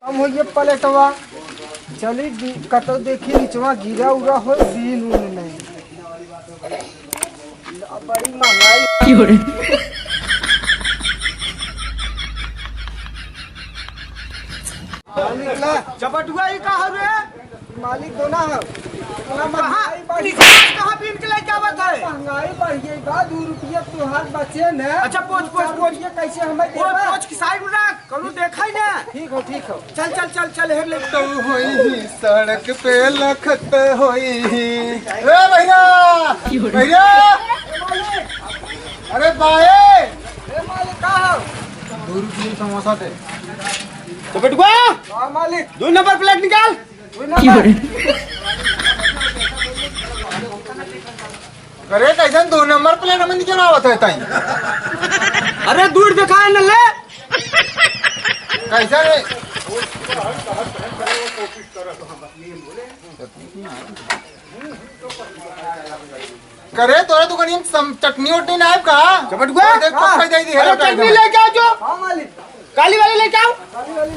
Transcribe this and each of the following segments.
हम होइए पलटवा चली कतो देखी नीचवा गिरा उरा हो बीन उन नहीं बड़ी महंगाई चपटुआ ही कहा रे मालिक दोना है कहाँ पीन के लेके आवत है? महंगाई बढ़ गई बा 2 रुपया तुहार बचे न। अच्छा पोच पोच पोच ये कैसे हमें देबा? पोच की साइड में रख कौनो देखा ही ना। ठीक हो चल चल चल चल हेर ले तो होई सड़क पे लखत होई। ए भैया भैया अरे बाए मालिक का हो 2 रुपये समोसा दे। चपटुआ हां मालिक 2 नंबर प्लेट निकाल। अरे कैसे 2 नंबर प्लेट में निकल आवत है ताई? अरे दूर दिखाए न ले कैसे रे? करे तोरे दुकानी में चटनी उटनी ना है का? चपटुआ देख पक्का दे दी है चटनी लेके आओ जो हां मालिक काली वाली लेके आओ।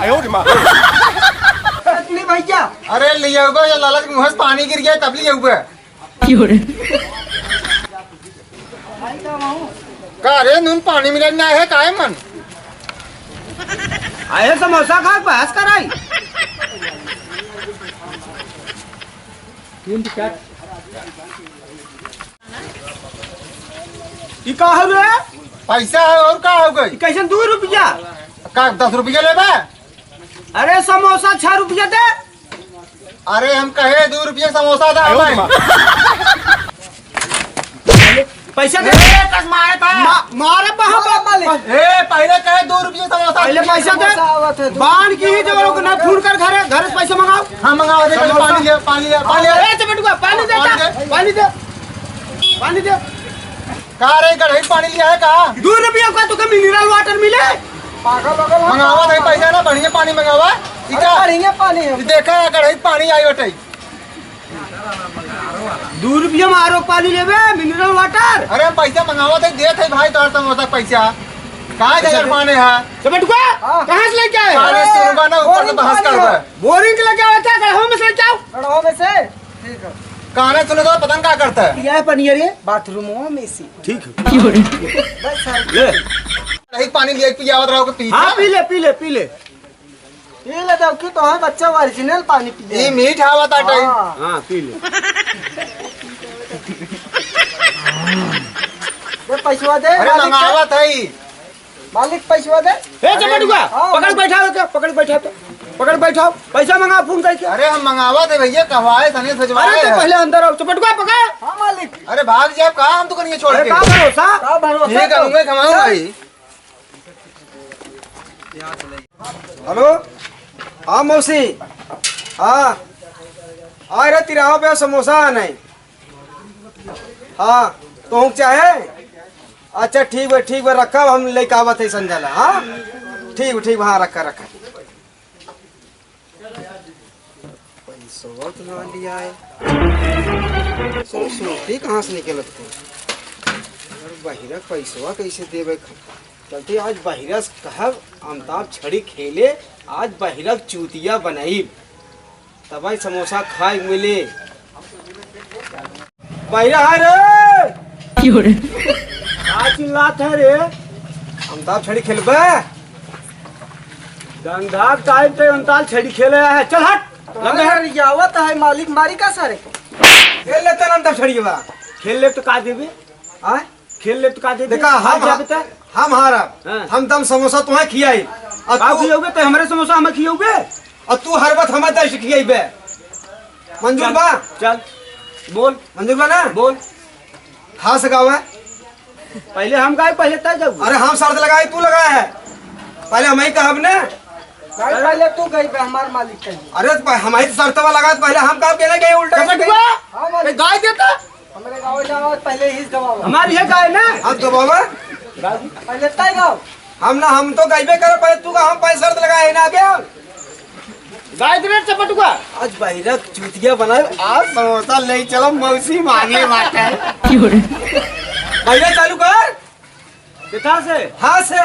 आयो रे मां चटनी भैया अरे लिया होगा या लालच के मुंह से पानी गिर गया तब लिया हुआ का रे नून पानी मिलना है काहे मन आए समोसा खा बहस कराई। ये कहा रे पैसा है और का हो गई कैसे 2 रुपया? का 10 रुपया लेबा? अरे समोसा 6 रुपया दे। अरे हम कहे 2 रुपया समोसा था पैसा दे मारे मारे मालिक ए पहले कहे 2 रुपया समोसा पहले पैसा दे बांध की ही जब लोग ना फोन कर घर से पैसा मंगाओ। हाँ मंगावा दे पहले पानी ले पानी ले पानी ले ए चपटुआ पानी दे पानी दे पानी दे। का रे गढ़ई पानी लिया है का 2 रुपया का तो मिनरल वाटर मिले पागल बगल मंगावा दे पैसा ना बढ़िया पानी मंगावा इका बढ़िया पानी है देखा गढ़ई पानी आई बटे 2 रुपया में आरो पानी लेबे मिनरल वाटर। अरे हम पैसा मंगावा दे देत है भाई तोर समोसा पैसा कहाँ जगह पानी है चपटुआ कहाँ से लेके आए? अरे सुनबा ना ऊपर से बहस करबा बोरिंग लेके आए क्या घर में से लेके आओ। कड़ाओ में से ठीक है काने सुने तो पता क्या करता है यह पनीर ये बाथरूमों में से ठीक है बस सर ले कहीं पानी ले पियावत रहो के पी हाँ पी ले पी ले पी ले ये ले दो कि तो है बच्चा ओरिजिनल पानी पी ये मीठ हवा ता टाइम हाँ पी ले दे पैसा दे अरे मंगावत है मालिक पैसा दे ए चपटुआ पकड़ बैठा पकड़ बैठाओ पैसा मंगा फोन करके। अरे हम मंगावत है भैया कहवाए सने अरे सजवाए तो पहले अंदर आओ चपटुआ पकड़। हाँ मालिक अरे भाग जाए कहा हम तो करिए छोड़ अरे के का भरोसा का भरोसा ये कहूंगा कमाऊं भाई। हेलो हाँ मौसी हाँ आ रहे तिराहा पे समोसा नहीं हाँ तो चाहे अच्छा ठीक है रखा हम लेके आवत है संजला। हाँ ठीक हाँ रखा पैसा ना लिया है सोचती कहाँ से निकलत थे बहिरा पैसा कैसे देवे चलते आज बहिरा कहब अमिताभ छड़ी खेले आज बहिरा चूतिया बनाई तबाई समोसा खाए मिले बहिरा है रे आज चिल्लात है रे अमिताभ छड़ी खेलबे धंधा टाइम पे अंताल छड़ी खेले है चल हट आवत है मालिक मारी का सारे खेल लेते अमिताभ छड़ी बा खेल ले तो का देबे हाँ खेल ले तो का देबे देखा हम हारा हम दम समोसा तुम्हें खियाई और का खियोगे तो हमारे समोसा हमें खियोगे और तू हर बात हमें दर्श खियाई मंजूर बा चल बोल मंजूर बा ना बोल हाँ सगावा पहले हम गाय पहले तय जाऊ। अरे हम शर्त लगाई तू लगाया है पहले हम ही कहब ने पहले तू गई हमारे मालिक कही अरे हमारी शर्तवा लगा पहले हम कहा के गए उल्टा गाय देता हमारे गाँव जाओ पहले ही दबाव हमारी है गाय ना हम दबावा पहले तय गाँव हम तो गईबे करे पहले तू हम पहले शर्त लगाए ना आगे गाय दे चपटुआ आज बहिरा चूतिया बनाए आज समोसा ले चलो मौसी मांगे बाटे बहिरा चालू कर किथा से? हाँ से।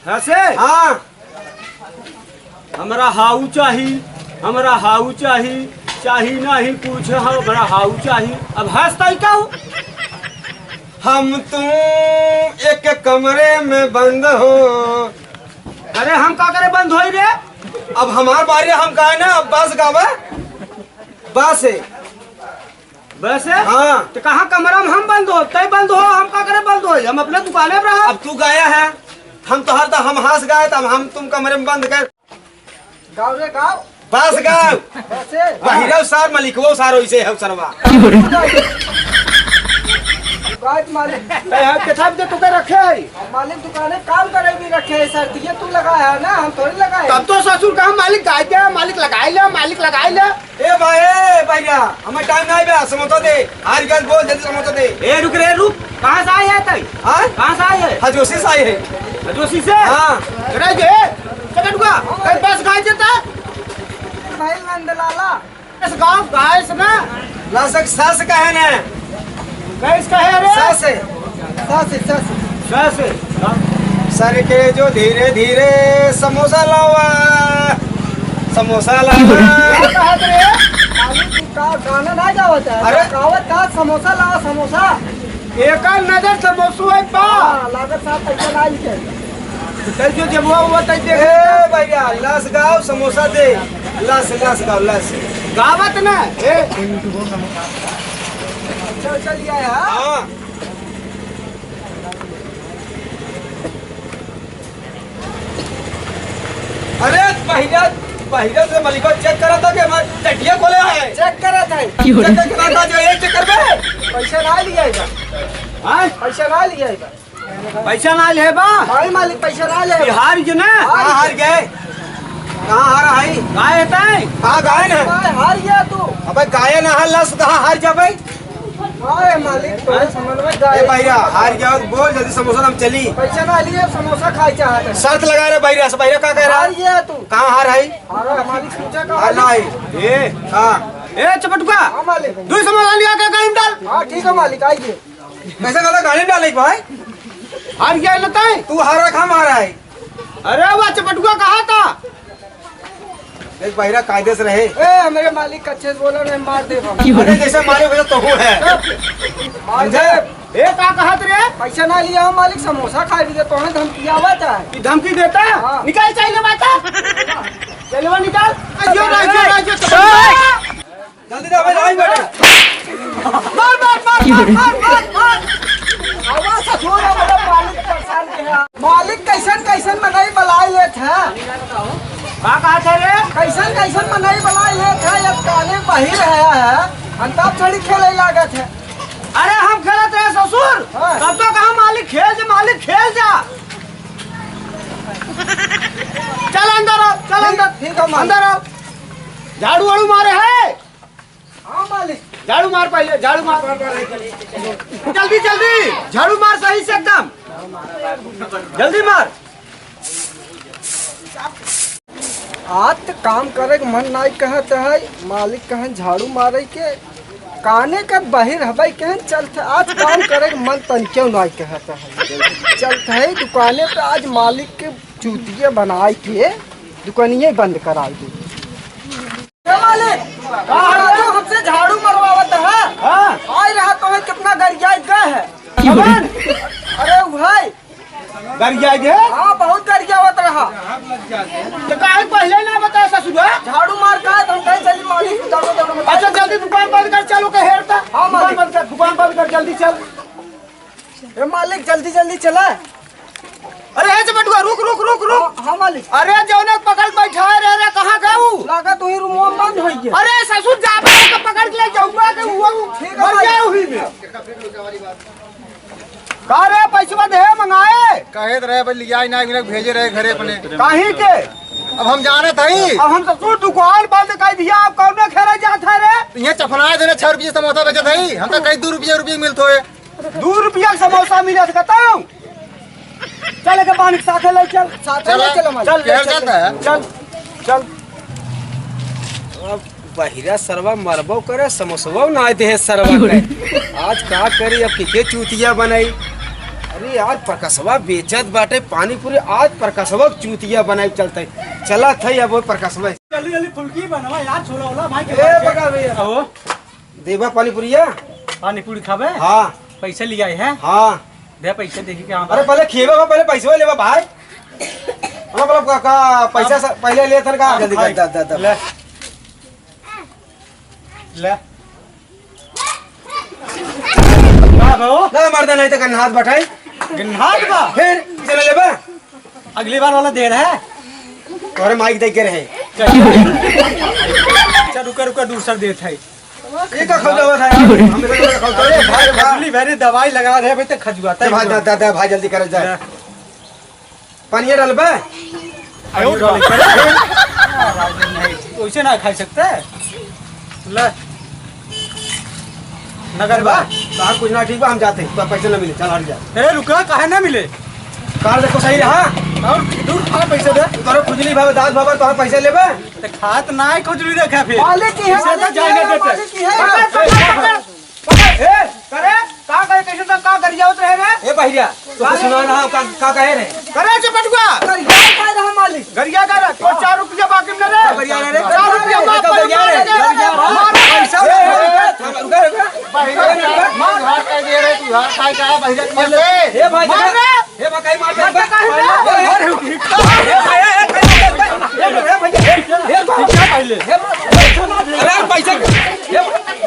हाँ से? हाँ हमरा हाउ चाही, हमरा हाउ चाही, चाही नहीं कुछ, हमरा हाउ चाही। अब हंसता क्या हूँ? हम तुम एक कमरे में बंद हो। अरे हम का करे बंद होई रे? अब हमार बारी हम कहा ना, अब बस गावे बस है। बस है? हाँ। तो कहाँ कमरा में हम बंद हो, तय बंद हो, हम का करे बंद हो? हम अपने दुकाने पर रहा। अब तू गाया है, हम तो हर तो हम हंस गाए, तब हम तुम कमरे में बंद कर। गाँव रे गाँव। बस गाओ। बस है? बाहिर सार मलिकवो सार वैसे है सरवा। मालिक किताब दे तुके रखे है। मालिक दुकाने काम करे भी रखे है सर, ये तू लगाया है ना, हम थोड़ी लगाए। तब तो ससुर कहा मालिक गाय दे, मालिक लगाए ले, मालिक लगाए ले। ए भाई भैया हमें टाइम नहीं बे, समोसा दे। आज गल बोल जल्दी समोसा दे। ए रुक रे रुक, कहाँ से आए है तई? हाँ कहाँ से आए है? हजोशी से आए है। हजोशी से? हाँ। अरे जे चकटुआ कहीं बस गाय देता भाई नंदलाला इस गांव गाय से ना लासक सास का है ना, गैस का है रे। सास है। सास से सर के जो धीरे धीरे समोसा लावा, समोसा लावा। कहा रे मालिक का गाना ना गावत है। अरे गावत का समोसा लावा समोसा। एक नजर समोसू है पा लागत साथ पैसा ना लिखे कल जो जब वो तय दे। ए भैया लस गाओ समोसा दे। लस लस गाओ लस गावत ना ए चल लिया है। हाँ अरे भैया भैया से मलिको चेक करा था कि हमारे टटिया खोले है। चेक करा था चेक करा था जो एक चक्कर में पैसा ना लिया है। हाँ पैसा ना लिया है। पैसा ना ले बा भाई मालिक पैसा ना ले। बिहार जो ना कहाँ हार गए, कहाँ हारा है? गाय है कहाँ गाय ना हार गया तू। अबे गाय ना हार लस कहाँ हार जा भाई? मालिक तो समझ में गाय। ए भैया हार गया तो बोल जल्दी समोसा हम चली। पैसा ना लिए समोसा खाई चाहते। शर्त लगा रहे भैया से। भैया क्या कह रहा हार है? गया तू। कहाँ हार है? हारा मालिक पूछा का हार ना है। ए हाँ ए चपटुआ हाँ मालिक दो समोसा लिया के गाड़ी में डाल। हाँ ठीक है मालिक आइए। कैसे कहता गाड़ी में डाले भाई? हार गया लगता है तू हारा खा मारा है। अरे वह चपटुआ कहा था? एक बहिरा कायदे से रहे। ए मेरे मालिक अच्छे से बोला नहीं मार दे। अरे जैसे मारे वैसे तो हूँ है। ए का कहा रे? पैसा ना लिया हम मालिक समोसा खा भी तो हमें धमकी आवत है। धमकी देता है? हाँ। निकाल चाहिए बात चलो निकाल। जल्दी दे भाई बेटा। मार आवाज से छोड़ मेरा मालिक परेशान किया। मालिक कैसन कैसन मनाई बलाई ले था। का कहा था रे? कैसन कैसन मनाई बलाई ले था। ये काले बाहर आया है अंताप छड़ी खेले लागत है। अरे हम खेलते हैं ससुर। तब तो कहा मालिक खेल जा। चल अंदर आओ, चल अंदर। ठीक है अंदर आओ। झाड़ू वाड़ू मारे है? हाँ मालिक झाड़ू मार पहले, झाड़ू मार जल्दी जल्दी झाड़ू मार सही से एकदम जल्दी मार। आज तो काम करे के मन नहीं कहते है। मालिक कहें झाड़ू मारे के काने का बाहर हवाई कहें चलते। आज काम करे के मन तन क्यों नहीं कहते है। चलते है दुकाने पे आज मालिक के चूतिया बनाए के दुकानिये बंद कराई दी। मालिक हमसे झाड़ू मरवावत है। आई रहा तो है कितना गरिया गए है। अरे भाई गरिया गए? हाँ बहुत गरियावत रहा। तो काहे पहले ना बताया ससुर? झाड़ू मार का हम कहीं चली मालिक। अच्छा जल्दी दुकान बंद कर चलो के हेरता। हाँ मालिक बंद कर, दुकान बंद कर जल्दी चल। ए मालिक जल्दी जल्दी चला। अरे है चपटुआ रुक रुक रुक रुक। हाँ मालिक। अरे जौने पकड़ बैठा रे रे कहाँ गए? लगा तो ही रूम में बंद हो गया। अरे ससुर जा पकड़ के ले जाऊंगा के वो मर गया हुई में। का रे पैसा दे मंगाए? कहे रहे भाई लिया ना भेजे रहे घरे अपने। काहे के? अब हम जाने थे। अब हम ससुर दुकान बंद कर दिया। आप कौन खेला जाता रे? ये चफनाए देने 6 रुपये समोसा बेचे थे। हम तो कहीं 2 रुपये मिलते है। 2 रुपया समोसा मिले सकता हूँ। चल के पानी साथे ले चल। चल चल। बहिरा सरवा मरबो करे समोसवा ना दे सरवा के। आज का करी अब के चूतिया बनाई। अरे आज प्रकाशवा बेचत बाटे पानी पूरी, आज प्रकाशवा चूतिया बनाई चलते चला था अब वो प्रकाशवा। जल्दी जल्दी फुल्की बनवा यार, छोला होला भाई के ए बका भैया आओ देवा पानी पूरिया। पानी पूरी खाबे। हाँ पैसे लिया है। हाँ दे पैसे देखी क्या। अरे पहले खेबा पहले पैसा लेवा भाई। मतलब का पैसा पहले ले था का जल्दी कर दा ले ले का भाओ ना मर्दा नहीं तो गन्हात बैठाई गन्हात बा फिर चले लेबा। अगली बार वाला देर है। तोरे माइक दे के रहे चल रुका रुका दूसरा देर है। ये का खौजा था यार हम तो खौजा अरे भाई भाई मैंने दवाई लगा दे भाई तक खजुआता है। भाई दादा भाई जल्दी कर जा पानी डालबे। आयो डाल कर वैसे ना खा सकते ले नगर बा। तो कुछ ना ठीक बा हम जाते तो पैसे ना मिले चल हट जा। ए रुका काहे ना मिले। कार देखो सही रहा और दूर खा पैसे दे। तोरे खुजली भाव दाद बाबा तो पैसे लेबे ते खात ना ही खुजली देखा फिर मालिक की है इसे तो जाएंगे देते। ए करे का करे कैसे तो का कर जावत रहे रे। ए भैया तो सुना ना का कहे रे करे चपटुआ गरिया का रहा मालिक गरिया का तो 4 रुपया बाकी में रे। गरिया रे 4 रुपया बाकी गरिया रे पैसा रुका मार हाथ कर दे रे तू, हाथ खाई का भैया के ले। ए भाई ए मकई मार दे पैसा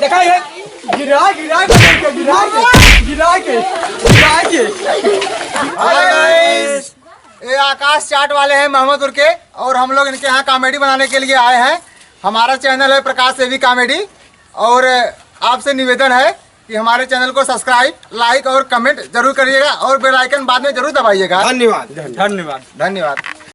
देखा ये गिरा गिरा के गिरा के हाय गाइस, ये आकाश चाट वाले हैं मोहम्मदपुर के और हम लोग इनके यहाँ कॉमेडी बनाने के लिए आए हैं। हमारा चैनल है प्रकाश सेवी कॉमेडी और आपसे निवेदन है कि हमारे चैनल को सब्सक्राइब, लाइक और कमेंट जरूर करिएगा और बेल आइकन बाद में जरूर दबाइएगा। धन्यवाद धन्यवाद। धन्यवाद।